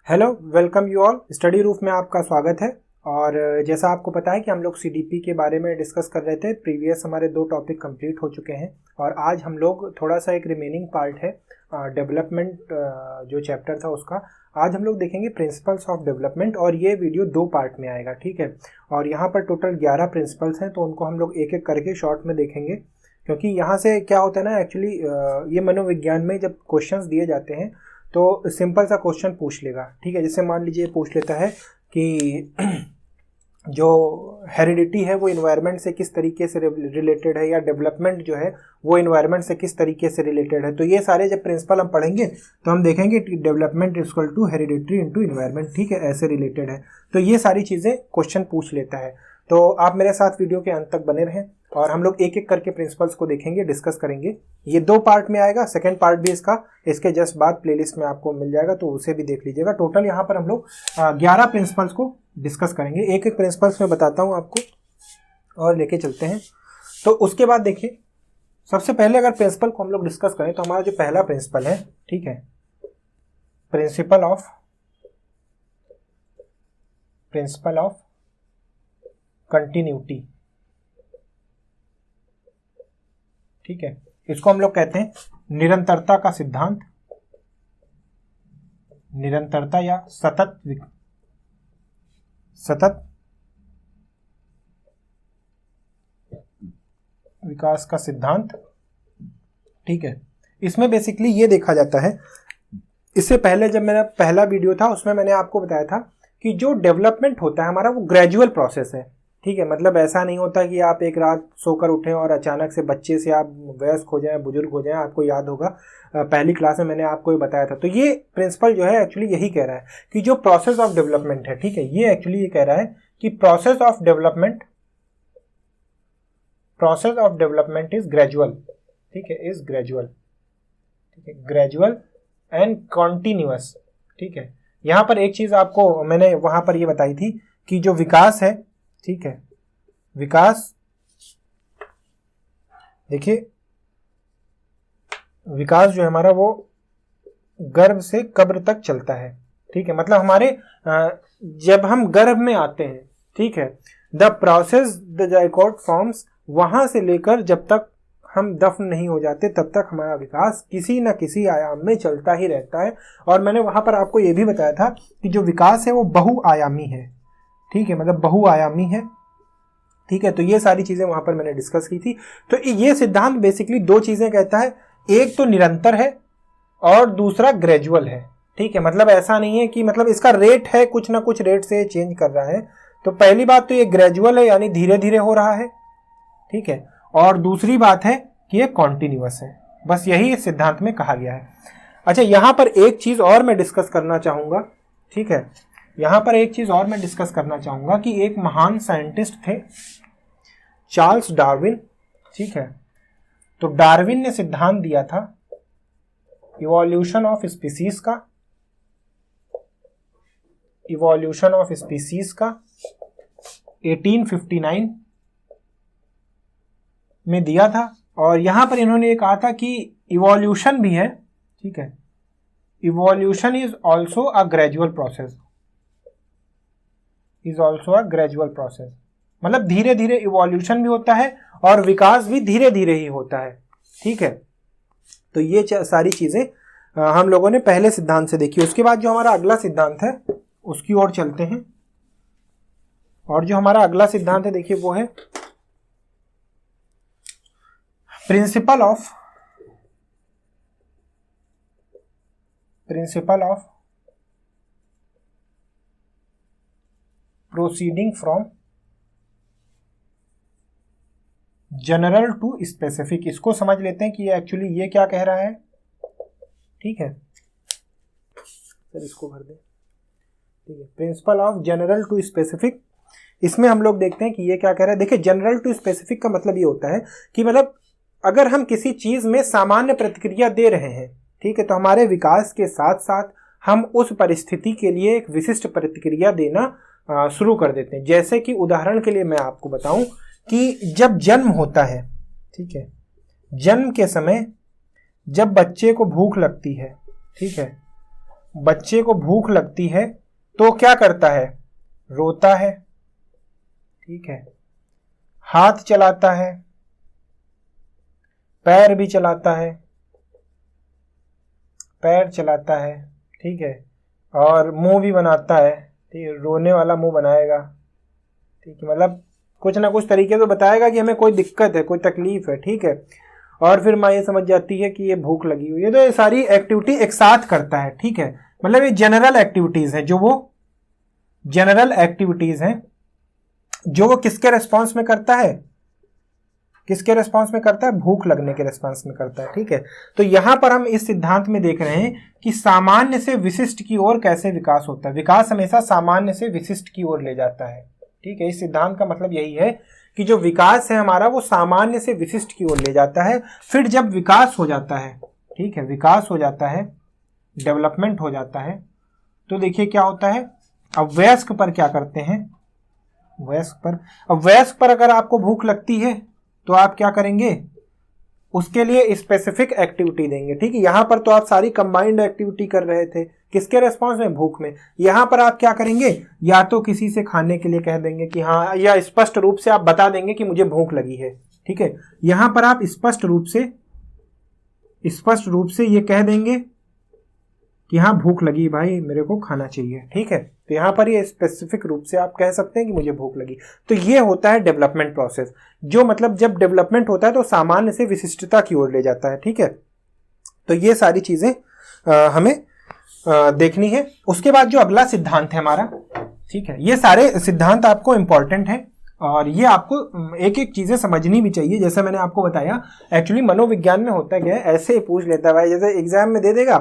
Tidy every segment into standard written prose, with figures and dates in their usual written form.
Hello, welcome you all. Study roof में आपका स्वागत है। और जैसा आपको पता है कि हम लोग सीडीपी के बारे में डिस्कस कर रहे थे। प्रीवियस हमारे 2 टॉपिक कंप्लीट हो चुके हैं और आज हम लोग थोड़ा सा एक रिमेनिंग पार्ट है डेवलपमेंट जो चैप्टर था उसका। आज हम लोग देखेंगे प्रिंसिपल्स ऑफ डेवलपमेंट और ये वीडियो 2 पार्ट में आएगा, ठीक है। और यहाँ पर टोटल 11 प्रिंसिपल्स हैं, तो उनको हम लोग एक एक करके शॉर्ट में देखेंगे, क्योंकि यहाँ से क्या होता है ना, एक्चुअली ये मनोविज्ञान में जब क्वेश्चंस दिए जाते हैं तो सिंपल सा क्वेश्चन पूछ लेगा, ठीक है। जैसे मान लीजिए पूछ लेता है कि जो हेरिडिटी है वो इन्वायरमेंट से किस तरीके से रिलेटेड है, या डेवलपमेंट जो है वो इन्वायरमेंट से किस तरीके से रिलेटेड है। तो ये सारे जब प्रिंसिपल हम पढ़ेंगे तो हम देखेंगे कि development equal to heredity into environment, ठीक है, ऐसे रिलेटेड है। तो ये सारी चीज़ें क्वेश्चन पूछ लेता है। तो आप मेरे साथ वीडियो के अंत तक बने रहें और हम लोग एक एक करके प्रिंसिपल्स को देखेंगे, डिस्कस करेंगे। ये 2 पार्ट में आएगा, सेकंड पार्ट भी इसके जस्ट बाद प्लेलिस्ट में आपको मिल जाएगा, तो उसे भी देख लीजिएगा। टोटल यहाँ पर हम लोग 11 प्रिंसिपल्स को डिस्कस करेंगे। एक एक प्रिंसिपल्स में बताता हूँ आपको और लेके चलते हैं। तो उसके बाद देखिए, सबसे पहले अगर प्रिंसिपल को हम लोग डिस्कस करें तो हमारा जो पहला प्रिंसिपल है, ठीक है, प्रिंसिपल ऑफ कंटिन्यूटी, ठीक है। इसको हम लोग कहते हैं निरंतरता का सिद्धांत, निरंतरता या सतत विकास का सिद्धांत, ठीक है। इसमें बेसिकली ये देखा जाता है, इससे पहले जब मेरा पहला वीडियो था उसमें मैंने आपको बताया था कि जो डेवलपमेंट होता है हमारा वो ग्रेजुअल प्रोसेस है, ठीक है। मतलब ऐसा नहीं होता कि आप एक रात सोकर उठें और अचानक से बच्चे से आप वयस्क हो जाएं, बुजुर्ग हो जाएं। आपको याद होगा पहली क्लास में मैंने आपको ये बताया था। तो ये प्रिंसिपल जो है एक्चुअली यही कह रहा है कि जो प्रोसेस ऑफ डेवलपमेंट है, ठीक है, ये एक्चुअली ये कह रहा है कि process of development is gradual, ठीक है, इज ग्रेजुअल, ठीक है, ग्रेजुअल एंड कॉन्टिन्यूअस, ठीक है। यहाँ पर एक चीज आपको मैंने वहां पर ये बताई थी कि जो विकास है, ठीक है, विकास, देखिए विकास जो है हमारा वो गर्भ से कब्र तक चलता है, ठीक है। मतलब हमारे जब हम गर्भ में आते हैं, ठीक है, the process the zygote forms, वहां से लेकर जब तक हम दफन नहीं हो जाते तब तक हमारा विकास किसी न किसी आयाम में चलता ही रहता है। और मैंने वहां पर आपको ये भी बताया था कि जो विकास है वो बहुआयामी है, ठीक है, मतलब बहुआयामी है, ठीक है। तो ये सारी चीजें वहां पर मैंने डिस्कस की थी। तो ये सिद्धांत बेसिकली 2 चीजें कहता है, एक तो निरंतर है और दूसरा ग्रेजुअल है, ठीक है। मतलब ऐसा नहीं है कि मतलब इसका रेट है, कुछ ना कुछ रेट से चेंज कर रहा है। तो पहली बात तो ये ग्रेजुअल है, यानी धीरे धीरे हो रहा है, ठीक है। और दूसरी बात है कि ये कॉन्टिन्यूअस है। बस यही इस सिद्धांत में कहा गया है। अच्छा, यहां पर एक चीज और मैं डिस्कस करना चाहूंगा, ठीक है, यहां पर एक चीज और मैं डिस्कस करना चाहूंगा कि एक महान साइंटिस्ट थे चार्ल्स डार्विन, ठीक है। तो डार्विन ने सिद्धांत दिया था इवोल्यूशन ऑफ स्पीसीज का, 1859 में दिया था। और यहां पर इन्होंने ये कहा था कि इवोल्यूशन भी है, ठीक है, evolution is also a gradual process, मतलब धीरे धीरे इवोल्यूशन भी होता है और विकास भी धीरे धीरे ही होता है, ठीक है। तो ये सारी चीजें हम लोगों ने पहले सिद्धांत से देखी। उसके बाद जो हमारा अगला सिद्धांत है उसकी ओर चलते हैं। और जो हमारा अगला सिद्धांत है देखिए वो है principle of proceeding from general to specific. इसको समझ लेते हैं कि ये एक्चुअली ये क्या कह रहा है, ठीक है। सर इसको भर दे, ठीक है। Principle of general to specific, इसमें हम लोग देखते हैं कि ये क्या कह रहा है। देखिए, जनरल टू स्पेसिफिक का मतलब ये होता है कि मतलब अगर हम किसी चीज में सामान्य प्रतिक्रिया दे रहे हैं, ठीक है, तो हमारे विकास के साथ साथ हम उस परिस्थिति के लिए एक विशिष्ट प्रतिक्रिया देना शुरू कर देते हैं। जैसे कि उदाहरण के लिए मैं आपको बताऊं कि जब जन्म होता है, ठीक है, जन्म के समय जब बच्चे को भूख लगती है, ठीक है, बच्चे को भूख लगती है तो क्या करता है? रोता है, ठीक है, हाथ चलाता है, पैर भी चलाता है, पैर चलाता है, ठीक है, और मुंह भी बनाता है, ठीक है, रोने वाला मुंह बनाएगा, ठीक है, मतलब कुछ ना कुछ तरीके से बताएगा कि हमें कोई दिक्कत है, कोई तकलीफ है, ठीक है। और फिर माँ ये समझ जाती है कि ये भूख लगी हुई है, तो ये सारी एक्टिविटी एक साथ करता है, ठीक है। मतलब ये जनरल एक्टिविटीज हैं, जो वो जनरल एक्टिविटीज हैं जो वो किसके रेस्पॉन्स में करता है? किसके रेस्पॉन्स में करता है? भूख लगने के रेस्पॉन्स में करता है, ठीक है। तो यहां पर हम इस सिद्धांत में देख रहे हैं कि सामान्य से विशिष्ट की ओर कैसे विकास होता है। विकास हमेशा सामान्य से विशिष्ट की ओर ले जाता है, ठीक है। इस सिद्धांत का मतलब यही है कि जो विकास है हमारा वो सामान्य से विशिष्ट की ओर ले जाता है। फिर जब विकास हो जाता है, ठीक है, विकास हो जाता है, डेवलपमेंट हो जाता है, तो देखिए क्या होता है। अब वयस्क पर क्या करते हैं? वयस्क पर अगर आपको भूख लगती है तो आप क्या करेंगे? उसके लिए स्पेसिफिक एक्टिविटी देंगे, ठीक है। यहां पर तो आप सारी कंबाइंड एक्टिविटी कर रहे थे, किसके रेस्पॉन्स में? भूख में। यहां पर आप क्या करेंगे? या तो किसी से खाने के लिए कह देंगे कि हाँ, या स्पष्ट रूप से आप बता देंगे कि मुझे भूख लगी है, ठीक है। यहां पर आप स्पष्ट रूप से ये कह देंगे कि हाँ भूख लगी भाई, मेरे को खाना चाहिए, ठीक है। तो यहां पर ये स्पेसिफिक रूप से आप कह सकते हैं कि मुझे भूख लगी। तो ये होता है डेवलपमेंट प्रोसेस, जो मतलब जब डेवलपमेंट होता है तो सामान्य से विशिष्टता की ओर ले जाता है, ठीक है। तो ये सारी चीजें हमें देखनी है। उसके बाद जो अगला सिद्धांत है हमारा, ठीक है, ये सारे सिद्धांत आपको इंपॉर्टेंट है और ये आपको एक एक चीजें समझनी भी चाहिए। जैसे मैंने आपको बताया, एक्चुअली मनोविज्ञान में होता क्या है, ऐसे ही पूछ लेता है भाई, जैसे एग्जाम में दे देगा,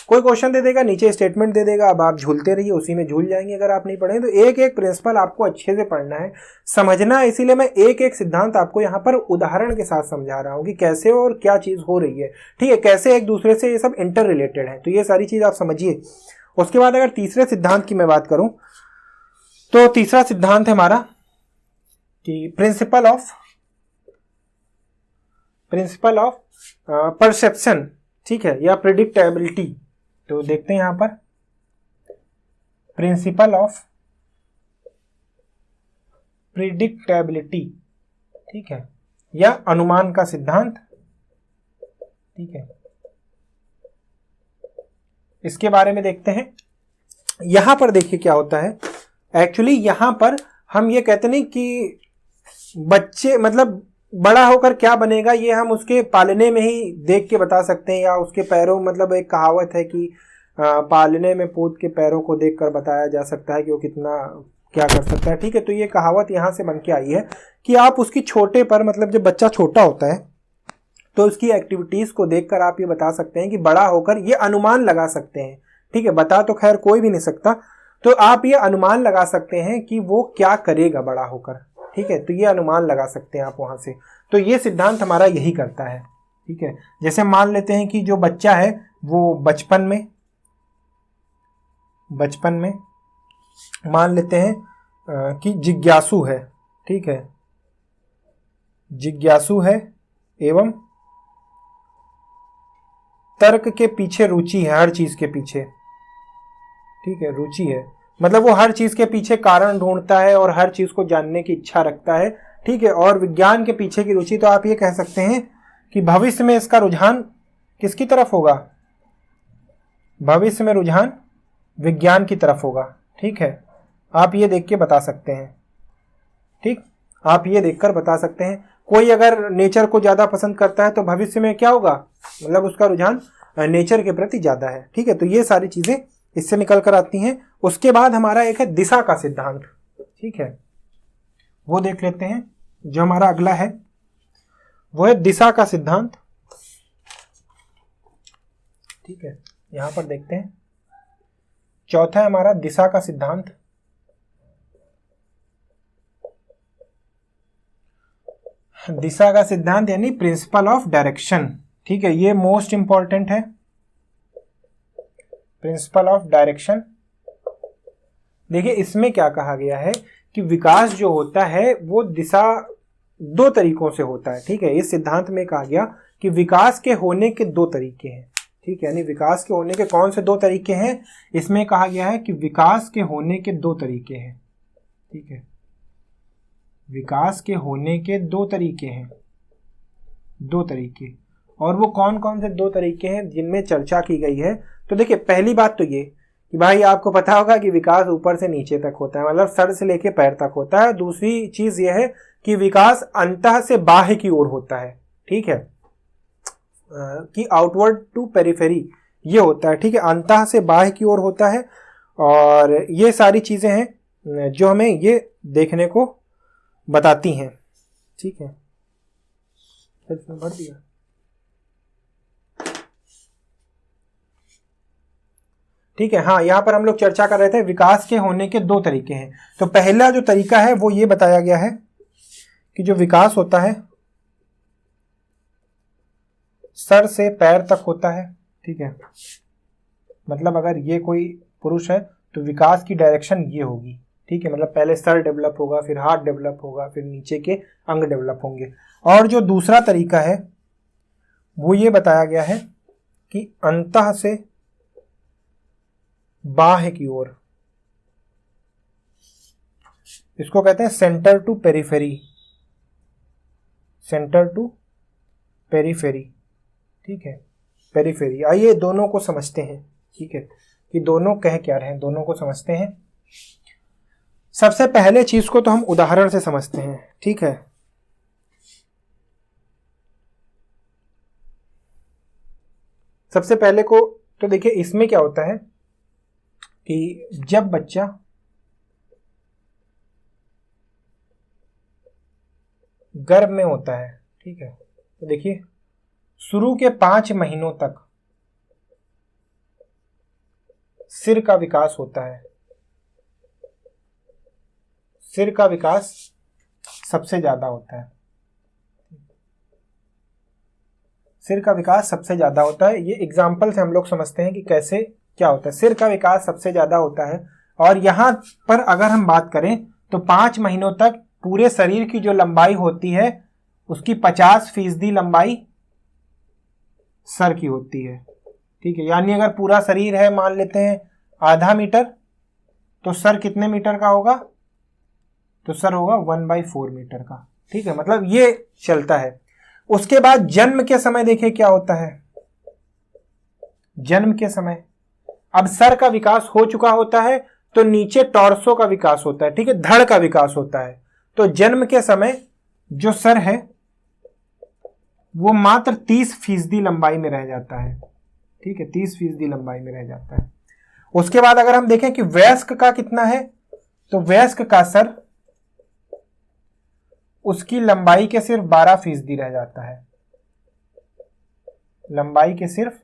कोई क्वेश्चन दे देगा, नीचे स्टेटमेंट दे देगा, अब आप झूलते रहिए, उसी में झूल जाएंगे अगर आप नहीं पढ़े। तो एक एक प्रिंसिपल आपको अच्छे से पढ़ना है, समझना है। इसीलिए मैं एक एक सिद्धांत आपको यहाँ पर उदाहरण के साथ समझा रहा हूँ कि कैसे और क्या चीज हो रही है, ठीक है, कैसे एक दूसरे से ये सब इंटर रिलेटेड है। तो ये सारी चीज आप समझिए। उसके बाद अगर तीसरे सिद्धांत की मैं बात करूं तो तीसरा सिद्धांत है हमारा कि प्रिंसिपल ऑफ परसेप्शन, ठीक है, या प्रिडिक्टेबिलिटी। तो देखते हैं यहां पर प्रिंसिपल ऑफ प्रिडिक्टेबिलिटी, ठीक है, या अनुमान का सिद्धांत, ठीक है। इसके बारे में देखते हैं। यहां पर देखिए क्या होता है। एक्चुअली यहां पर हम ये कहते नहीं कि बच्चे मतलब बड़ा होकर क्या बनेगा, ये हम उसके पालने में ही देख के बता सकते हैं, या उसके पैरों, मतलब एक कहावत है कि पालने में पूत के पैरों को देखकर बताया जा सकता है कि वो कितना क्या कर सकता है, ठीक है। तो ये कहावत यहाँ से बन के आई है कि आप उसकी छोटे पर, मतलब जब बच्चा छोटा होता है तो उसकी एक्टिविटीज को देखकर आप ये बता सकते हैं कि बड़ा होकर ये अनुमान लगा सकते हैं, ठीक है। बता तो खैर कोई भी नहीं सकता, तो आप ये अनुमान लगा सकते हैं कि वो क्या करेगा बड़ा होकर, ठीक है। तो ये अनुमान लगा सकते हैं आप वहां से। तो ये सिद्धांत हमारा यही करता है, ठीक है। जैसे मान लेते हैं कि जो बच्चा है वो बचपन में मान लेते हैं कि जिज्ञासु है, ठीक है, जिज्ञासु है एवं तर्क के पीछे रुचि है, हर चीज के पीछे, ठीक है, रुचि है, मतलब वो हर चीज के पीछे कारण ढूंढता है और हर चीज को जानने की इच्छा रखता है, ठीक है, और विज्ञान के पीछे की रुचि। तो आप ये कह सकते हैं कि भविष्य में इसका रुझान किसकी तरफ होगा? भविष्य में रुझान विज्ञान की तरफ होगा, ठीक है। आप ये देख के बता सकते हैं, ठीक, आप ये देखकर बता सकते हैं। कोई अगर नेचर को ज्यादा पसंद करता है तो भविष्य में क्या होगा, मतलब उसका रुझान नेचर के प्रति ज्यादा है, ठीक है। तो ये सारी चीजें इससे निकल कर आती हैं। उसके बाद हमारा एक है दिशा का सिद्धांत, ठीक है, वो देख लेते हैं। जो हमारा अगला है वो है दिशा का सिद्धांत, ठीक है, यहां पर देखते हैं। चौथा है हमारा दिशा का सिद्धांत। दिशा का सिद्धांत यानी प्रिंसिपल ऑफ डायरेक्शन, ठीक है, ये मोस्ट इंपॉर्टेंट है, प्रिंसिपल ऑफ डायरेक्शन। देखिए इसमें क्या कहा गया है कि विकास जो होता है वो दिशा दो तरीकों से होता है, ठीक है। इस सिद्धांत में कहा गया कि विकास के होने के दो तरीके हैं, ठीक है, यानी विकास के होने के कौन से 2 तरीके हैं, इसमें कहा गया है कि विकास के होने के 2 तरीके हैं। ठीक है, विकास के होने के 2 तरीके हैं, 2 तरीके। और वो कौन कौन से 2 तरीके हैं जिनमें चर्चा की गई है। तो देखिए, पहली बात तो ये कि भाई आपको पता होगा कि विकास ऊपर से नीचे तक होता है, मतलब सर से लेके पैर तक होता है। दूसरी चीज ये है कि विकास अंतः से बाह्य की ओर होता है। ठीक है, कि आउटवर्ड टू पेरिफेरी ये होता है। ठीक है, अंतः से बाह्य की ओर होता है। और ये सारी चीजें हैं जो हमें ये देखने को बताती हैं। ठीक है, भर दिया। ठीक है, हाँ, यहां पर हम लोग चर्चा कर रहे थे विकास के होने के 2 तरीके हैं। तो पहला जो तरीका है वो ये बताया गया है कि जो विकास होता है सर से पैर तक होता है। ठीक है, मतलब अगर ये कोई पुरुष है तो विकास की डायरेक्शन ये होगी। ठीक है, मतलब पहले सर डेवलप होगा, फिर हाथ डेवलप होगा, फिर नीचे के अंग डेवलप होंगे। और जो दूसरा तरीका है वो ये बताया गया है कि अंतः से बाह्य की ओर, इसको कहते हैं centre to periphery, centre to periphery. ठीक है, पेरिफेरी। आइए दोनों को समझते हैं। ठीक है, कि दोनों कह क्या रहे हैं, दोनों को समझते हैं। सबसे पहले चीज को तो हम उदाहरण से समझते हैं। ठीक है, सबसे पहले को तो देखिए, इसमें क्या होता है कि जब बच्चा गर्भ में होता है, ठीक है, तो देखिए शुरू के 5 महीनों तक सिर का विकास होता है। सिर का विकास सबसे ज्यादा होता है। सिर का विकास सबसे ज्यादा होता है। ये एग्जाम्पल से हम लोग समझते हैं कि कैसे क्या होता है। सिर का विकास सबसे ज्यादा होता है। और यहां पर अगर हम बात करें तो 5 महीनों तक पूरे शरीर की जो लंबाई होती है उसकी 50% लंबाई सर की होती है। ठीक है, यानी अगर पूरा शरीर है, मान लेते हैं आधा मीटर, तो सर कितने मीटर का होगा, तो सर होगा 1/4 मीटर का। ठीक है, मतलब ये चलता है। उसके बाद जन्म के समय देखिए क्या होता है। जन्म के समय अब सर का विकास हो चुका होता है तो नीचे टॉर्सो का विकास होता है। ठीक है, धड़ का विकास होता है। तो जन्म के समय जो सर है वो मात्र 30% लंबाई में रह जाता है। ठीक है, 30% लंबाई में रह जाता है। उसके बाद अगर हम देखें कि वयस्क का कितना है, तो वयस्क का सर उसकी लंबाई के सिर्फ 12% रह जाता है। लंबाई के सिर्फ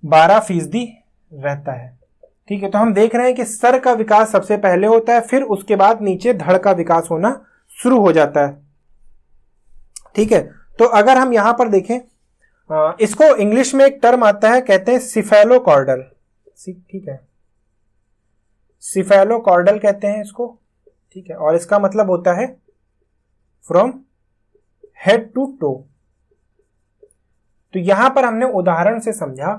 12% रहता है। ठीक है, तो हम देख रहे हैं कि सर का विकास सबसे पहले होता है, फिर उसके बाद नीचे धड़ का विकास होना शुरू हो जाता है। ठीक है, तो अगर हम यहां पर देखें, इसको इंग्लिश में एक टर्म आता है, कहते हैं सिफेलोकॉर्डल। ठीक है, सिफेलोकॉर्डल कहते हैं इसको। ठीक है, और इसका मतलब होता है फ्रॉम हेड टू टो। तो यहां पर हमने उदाहरण से समझा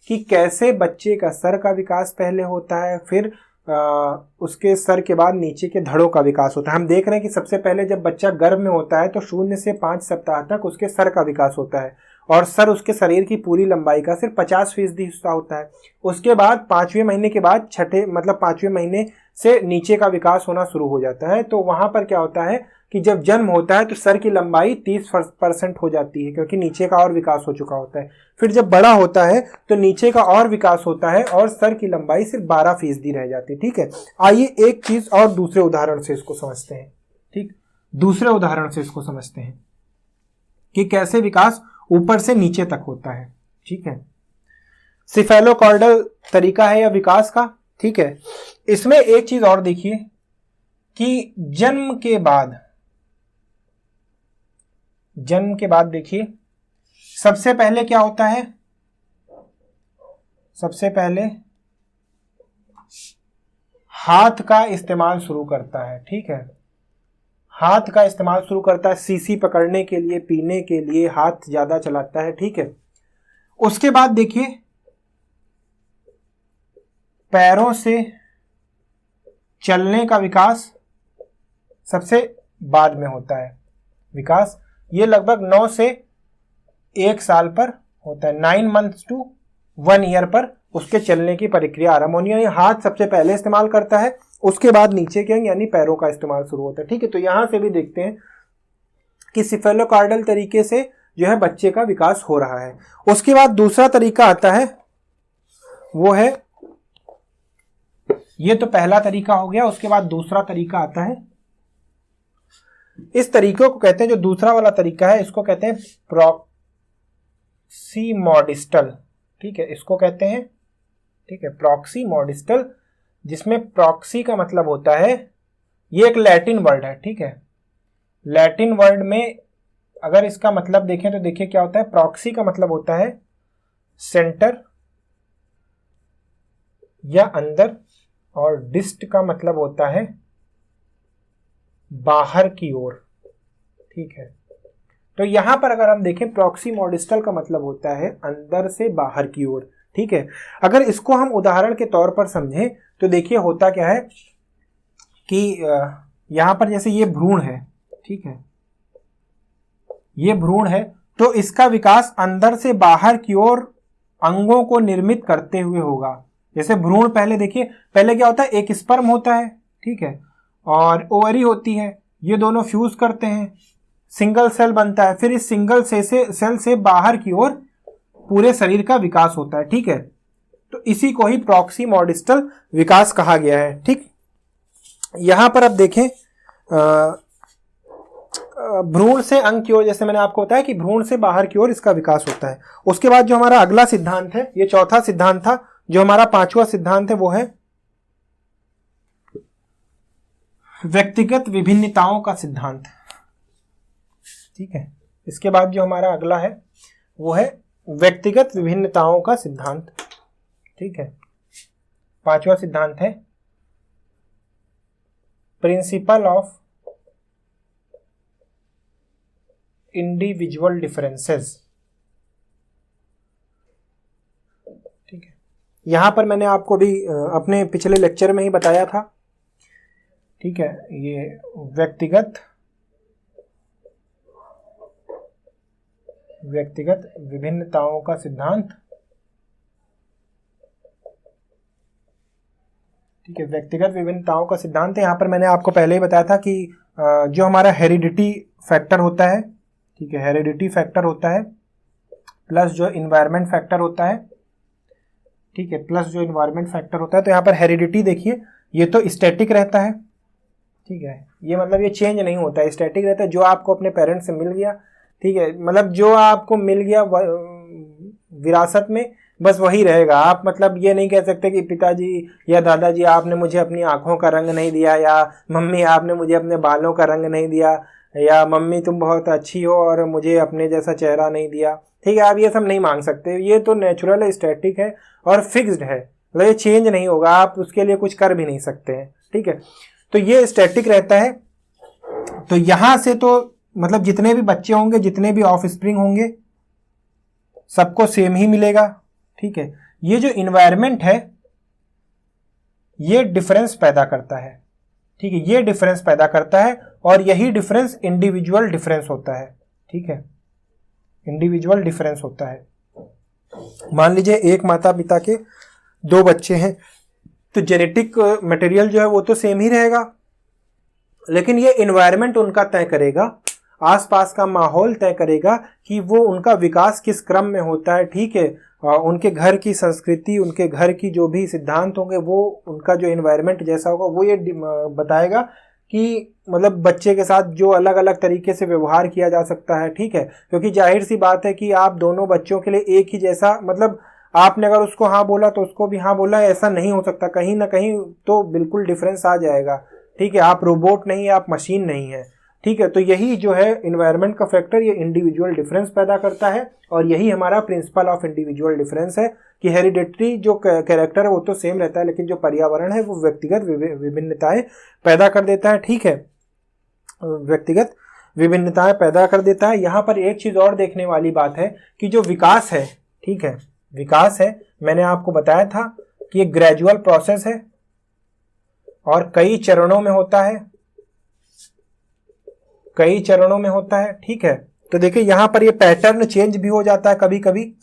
कि कैसे बच्चे का सर का विकास पहले होता है, फिर उसके सर के बाद नीचे के धड़ों का विकास होता है। हम देख रहे हैं कि सबसे पहले जब बच्चा गर्भ में होता है तो 0 से 5 सप्ताह तक उसके सर का विकास होता है, और सर उसके शरीर की पूरी लंबाई का सिर्फ 50% हिस्सा होता है। उसके बाद 5वें महीने के बाद 5वें महीने से नीचे का विकास होना शुरू हो जाता है। तो वहां पर क्या होता है कि जब जन्म होता है तो सर की लंबाई 30% हो जाती है, क्योंकि नीचे का और विकास हो चुका होता है। फिर जब बड़ा होता है तो नीचे का और विकास होता है और सर की लंबाई सिर्फ 12% रह जाती है। ठीक है, आइए एक चीज और दूसरे उदाहरण से इसको समझते हैं। ठीक, दूसरे उदाहरण से इसको समझते हैं कि कैसे विकास ऊपर से नीचे तक होता है। ठीक है, सिफेलोकॉर्डल तरीका है या विकास का। ठीक है, इसमें एक चीज और देखिए कि जन्म के बाद देखिए सबसे पहले क्या होता है। सबसे पहले हाथ का इस्तेमाल शुरू करता है। ठीक है, हाथ का इस्तेमाल शुरू करता है, सीसी पकड़ने के लिए, पीने के लिए हाथ ज्यादा चलाता है। ठीक है, उसके बाद देखिए पैरों से चलने का विकास सबसे बाद में होता है। विकास ये लगभग 9 से 1 साल पर होता है, 9 months to 1 year पर उसके चलने की प्रक्रिया आरंभ होनी है। हाथ सबसे पहले इस्तेमाल करता है, उसके बाद नीचे के अंग यानी पैरों का इस्तेमाल शुरू होता है। ठीक है, तो यहां से भी देखते हैं कि सिफेलोकार्डल तरीके से जो है बच्चे का विकास हो रहा है। उसके बाद दूसरा तरीका आता है, वो है, ये तो पहला तरीका हो गया। उसके बाद दूसरा तरीका आता है, इस तरीके को कहते हैं, जो दूसरा वाला तरीका है इसको कहते हैं प्रॉक्सीमोडिस्टल। ठीक है, इसको कहते हैं, ठीक है, प्रॉक्सीमोडिस्टल, जिसमें प्रॉक्सी का मतलब होता है, ये एक लैटिन वर्ड है। ठीक है, लैटिन वर्ड में अगर इसका मतलब देखें तो देखिए क्या होता है। प्रॉक्सी का मतलब होता है सेंटर या अंदर, और डिस्ट का मतलब होता है बाहर की ओर। ठीक है, तो यहां पर अगर हम देखें प्रॉक्सीमोडिस्टल का मतलब होता है अंदर से बाहर की ओर। ठीक है, अगर इसको हम उदाहरण के तौर पर समझें तो देखिए होता क्या है कि यहां पर जैसे ये भ्रूण है, ठीक है, ये भ्रूण है, तो इसका विकास अंदर से बाहर की ओर अंगों को निर्मित करते हुए होगा। जैसे भ्रूण पहले देखिए, पहले क्या होता है, एक स्पर्म होता है, ठीक है, और ओवरी होती है, ये दोनों फ्यूज करते हैं, सिंगल सेल बनता है, फिर इस सिंगल सेल से बाहर की ओर पूरे शरीर का विकास होता है। ठीक है, तो इसी को ही प्रॉक्सीमोडिस्टल विकास कहा गया है। ठीक, यहां पर अब देखें भ्रूण से अंग की ओर, जैसे मैंने आपको बताया कि भ्रूण से बाहर की ओर इसका विकास होता है। उसके बाद जो हमारा अगला सिद्धांत है, ये चौथा सिद्धांत था, जो हमारा पांचवा सिद्धांत है वो है व्यक्तिगत विभिन्नताओं का सिद्धांत। ठीक है, इसके बाद जो हमारा अगला है वो है व्यक्तिगत विभिन्नताओं का सिद्धांत। ठीक है, पांचवा सिद्धांत है प्रिंसिपल ऑफ इंडिविजुअल डिफरेंसेस। ठीक है, यहां पर मैंने आपको भी अपने पिछले लेक्चर में ही बताया था। ठीक है, ये व्यक्तिगत विभिन्नताओं का सिद्धांत। ठीक है, व्यक्तिगत विभिन्नताओं का सिद्धांत है। यहां पर मैंने आपको पहले ही बताया था कि जो हमारा हेरिडिटी फैक्टर होता है, ठीक है, हेरिडिटी फैक्टर होता है, प्लस जो इन्वायरमेंट फैक्टर होता है, ठीक है, प्लस जो इन्वायरमेंट फैक्टर होता है। तो यहाँ पर हेरिडिटी देखिए, ये तो स्टैटिक रहता है। ठीक है, ये मतलब ये चेंज नहीं होता है, स्टैटिक रहता है, जो आपको अपने पेरेंट्स से मिल गया, ठीक है, मतलब जो आपको मिल गया विरासत में, बस वही रहेगा। आप मतलब ये नहीं कह सकते कि पिताजी या दादाजी आपने मुझे अपनी आंखों का रंग नहीं दिया, या मम्मी आपने मुझे अपने बालों का रंग नहीं दिया, या मम्मी तुम बहुत अच्छी हो और मुझे अपने जैसा चेहरा नहीं दिया। ठीक है, आप ये सब नहीं मांग सकते, ये तो नेचुरल है, स्टैटिक है और फिक्स्ड है, मतलब ये चेंज नहीं होगा, आप उसके लिए कुछ कर भी नहीं सकते हैं। ठीक है, तो ये स्टैटिक रहता है। तो यहां से तो मतलब जितने भी बच्चे होंगे, जितने भी ऑफ स्प्रिंग होंगे, सबको सेम ही मिलेगा। ठीक है, ये जो इन्वायरमेंट है ये डिफरेंस पैदा करता है। ठीक है, ये डिफरेंस पैदा करता है और यही डिफरेंस इंडिविजुअल डिफरेंस होता है। ठीक है, इंडिविजुअल डिफरेंस होता है। मान लीजिए एक माता पिता के 2 बच्चे हैं, तो जेनेटिक मटेरियल जो है वो तो सेम ही रहेगा, लेकिन ये इन्वायरमेंट उनका तय करेगा, आसपास का माहौल तय करेगा कि वो उनका विकास किस क्रम में होता है। ठीक है, उनके घर की संस्कृति, उनके घर की जो भी सिद्धांत होंगे, वो उनका जो इन्वायरमेंट जैसा होगा वो ये बताएगा कि मतलब बच्चे के साथ जो अलग अलग तरीके से व्यवहार किया जा सकता है। ठीक है, क्योंकि जाहिर सी बात है कि आप दोनों बच्चों के लिए एक ही जैसा, मतलब आपने अगर उसको हाँ बोला तो उसको भी हाँ बोला, ऐसा नहीं हो सकता, कहीं ना कहीं तो बिल्कुल डिफरेंस आ जाएगा। ठीक है, आप रोबोट नहीं है, आप मशीन नहीं है। ठीक है, तो यही जो है इन्वायरमेंट का फैक्टर, ये इंडिविजुअल डिफरेंस पैदा करता है, और यही हमारा प्रिंसिपल ऑफ इंडिविजुअल डिफरेंस है कि हेरिडिटरी जो कैरेक्टर है वो तो सेम रहता है, लेकिन जो पर्यावरण है वो व्यक्तिगत विभिन्नताएं पैदा कर देता है। ठीक है, व्यक्तिगत विभिन्नताएं पैदा कर देता है। यहाँ पर एक चीज और देखने वाली बात है कि जो विकास है, ठीक है, विकास है, मैंने आपको बताया था कि एक ग्रेजुअल प्रोसेस है और कई चरणों में होता है, कई चरणों में होता है। ठीक है, तो देखिए यहां पर ये पैटर्न चेंज भी हो जाता है कभी कभी,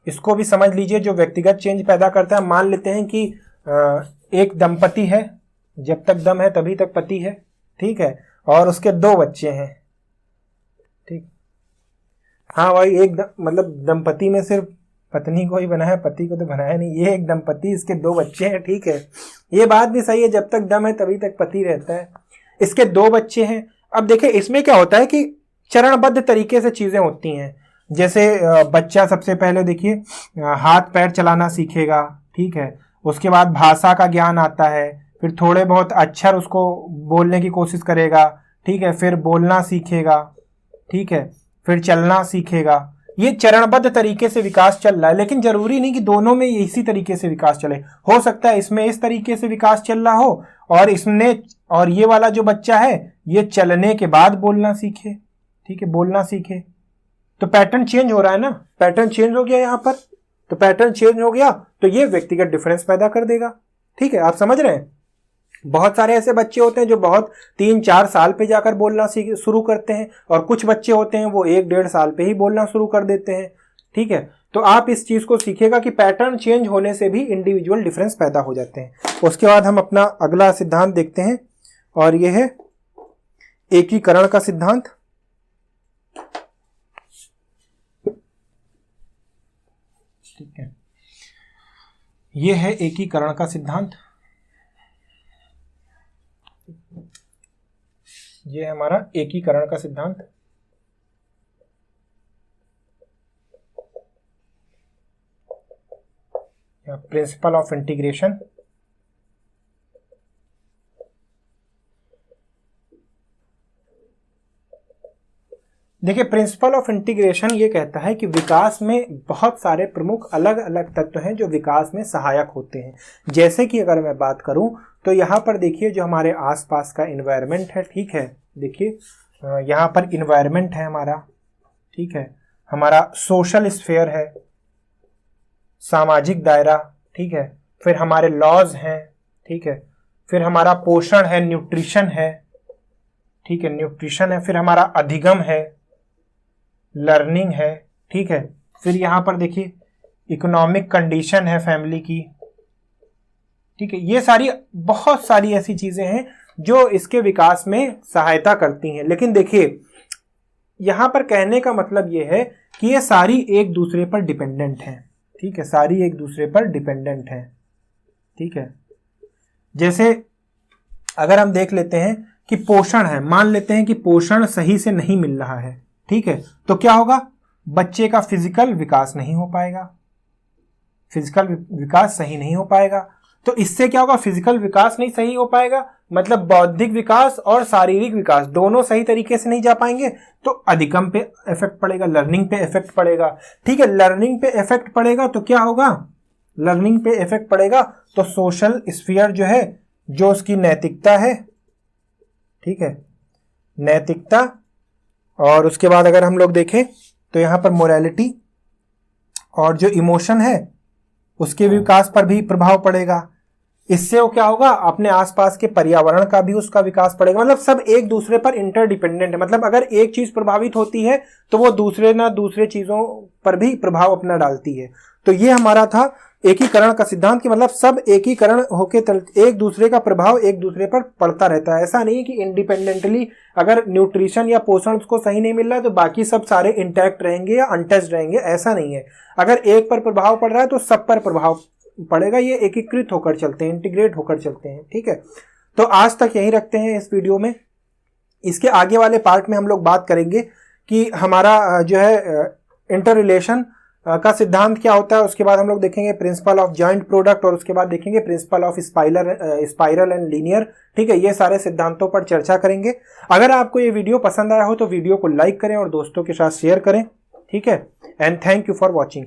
इसको भी समझ लीजिए, जो व्यक्तिगत चेंज पैदा करता है। मान लेते हैं कि एक दंपति है, जब तक दम है तभी तक पति है, ठीक है, और उसके 2 बच्चे हैं, ठीक। हाँ भाई, मतलब दंपति में सिर्फ पत्नी को ही बनाया, पति को तो बनाया नहीं। ये एक दंपति, इसके 2 बच्चे हैं, ठीक है, ये बात भी सही है, जब तक दम है तभी तक पति रहता है। इसके 2 बच्चे हैं। अब देखिए इसमें क्या होता है कि चरणबद्ध तरीके से चीजें होती हैं। जैसे बच्चा सबसे पहले देखिए हाथ पैर चलाना सीखेगा, ठीक है, उसके बाद भाषा का ज्ञान आता है, फिर थोड़े बहुत अक्षर उसको बोलने की कोशिश करेगा, ठीक है, फिर बोलना सीखेगा, ठीक है, फिर चलना सीखेगा। ये चरणबद्ध तरीके से विकास चल रहा है, लेकिन जरूरी नहीं कि दोनों में इसी तरीके से विकास चले। हो सकता है इसमें इस तरीके से विकास चल रहा हो और ये वाला जो बच्चा है ये चलने के बाद बोलना सीखे, ठीक है, बोलना सीखे। तो पैटर्न चेंज हो रहा है ना, पैटर्न चेंज हो गया यहां पर, तो पैटर्न चेंज हो गया तो ये व्यक्तिगत डिफरेंस पैदा कर देगा। ठीक है, आप समझ रहे हैं। बहुत सारे ऐसे बच्चे होते हैं जो बहुत 3-4 साल पे जाकर बोलना शुरू करते हैं, और कुछ बच्चे होते हैं वो 1-1.5 साल पे ही बोलना शुरू कर देते हैं। ठीक है, तो आप इस चीज को सीखेगा कि पैटर्न चेंज होने से भी इंडिविजुअल डिफरेंस पैदा हो जाते हैं। उसके बाद हम अपना अगला सिद्धांत देखते हैं, और यह है एकीकरण का सिद्धांत। ठीक है, यह है एकीकरण का सिद्धांत। ये है हमारा एकीकरण का सिद्धांत। Principle of integration. देखिए प्रिंसिपल ऑफ इंटीग्रेशन ये कहता है कि विकास में बहुत सारे प्रमुख अलग अलग तत्व हैं जो विकास में सहायक होते हैं। जैसे कि अगर मैं बात करूं तो यहाँ पर देखिए जो हमारे आसपास का इन्वायरमेंट है, ठीक है, देखिए यहाँ पर इन्वायरमेंट है हमारा, ठीक है, हमारा सोशल स्फेयर है, सामाजिक दायरा, ठीक है, फिर हमारे लॉज हैं, ठीक है, फिर हमारा पोषण है, न्यूट्रिशन है, ठीक है, न्यूट्रिशन है, फिर हमारा अधिगम है, लर्निंग है, ठीक है, फिर यहाँ पर देखिए इकोनॉमिक कंडीशन है फैमिली की, ठीक है। ये सारी बहुत सारी ऐसी चीजें हैं जो इसके विकास में सहायता करती हैं। लेकिन देखिए यहां पर कहने का मतलब ये है कि ये सारी एक दूसरे पर डिपेंडेंट हैं, ठीक है, सारी एक दूसरे पर डिपेंडेंट हैं, ठीक है। जैसे अगर हम देख लेते हैं कि पोषण है, मान लेते हैं कि पोषण सही से नहीं मिल रहा है, ठीक है, तो क्या होगा, बच्चे का फिजिकल विकास नहीं हो पाएगा, फिजिकल विकास सही नहीं हो पाएगा। तो इससे क्या होगा, फिजिकल विकास नहीं सही हो पाएगा, मतलब बौद्धिक विकास और शारीरिक विकास दोनों सही तरीके से नहीं जा पाएंगे, तो अधिगम पे इफेक्ट पड़ेगा, लर्निंग पे इफेक्ट पड़ेगा, ठीक है। लर्निंग पे इफेक्ट पड़ेगा तो क्या होगा, लर्निंग पे इफेक्ट पड़ेगा तो सोशल स्फीयर जो है, जो उसकी नैतिकता है, ठीक है, नैतिकता, और उसके बाद अगर हम लोग देखें तो यहां पर मोरालिटी और जो इमोशन है उसके विकास पर भी प्रभाव पड़ेगा। इससे वो क्या होगा, अपने आसपास के पर्यावरण का भी उसका विकास पड़ेगा। मतलब सब एक दूसरे पर इंटरडिपेंडेंट है, मतलब अगर एक चीज प्रभावित होती है तो वो दूसरे चीजों पर भी प्रभाव अपना डालती है। तो ये हमारा था एकीकरण का सिद्धांत कि मतलब सब एकीकरण होके एक दूसरे का प्रभाव एक दूसरे पर पड़ता रहता है। ऐसा नहीं है कि इंडिपेंडेंटली अगर न्यूट्रिशन या पोषण उसको सही नहीं मिल रहा है तो बाकी सब सारे इंटैक्ट रहेंगे या अनटच्ड रहेंगे, ऐसा नहीं है। अगर एक पर प्रभाव पड़ रहा है तो सब पर प्रभाव पड़ेगा, ये एकीकृत होकर चलते हैं, इंटीग्रेट होकर चलते हैं, ठीक है। तो आज तक यही रखते हैं इस वीडियो में। इसके आगे वाले पार्ट में हम लोग बात करेंगे कि हमारा जो है इंटर रिलेशन का सिद्धांत क्या होता है, उसके बाद हम लोग देखेंगे प्रिंसिपल ऑफ जॉइंट प्रोडक्ट, और उसके बाद देखेंगे principle of spiral and linear, ठीक है। ये सारे सिद्धांतों पर चर्चा करेंगे। अगर आपको ये वीडियो पसंद आया हो तो वीडियो को लाइक करें और दोस्तों के साथ शेयर करें, ठीक है। And thank you for watching.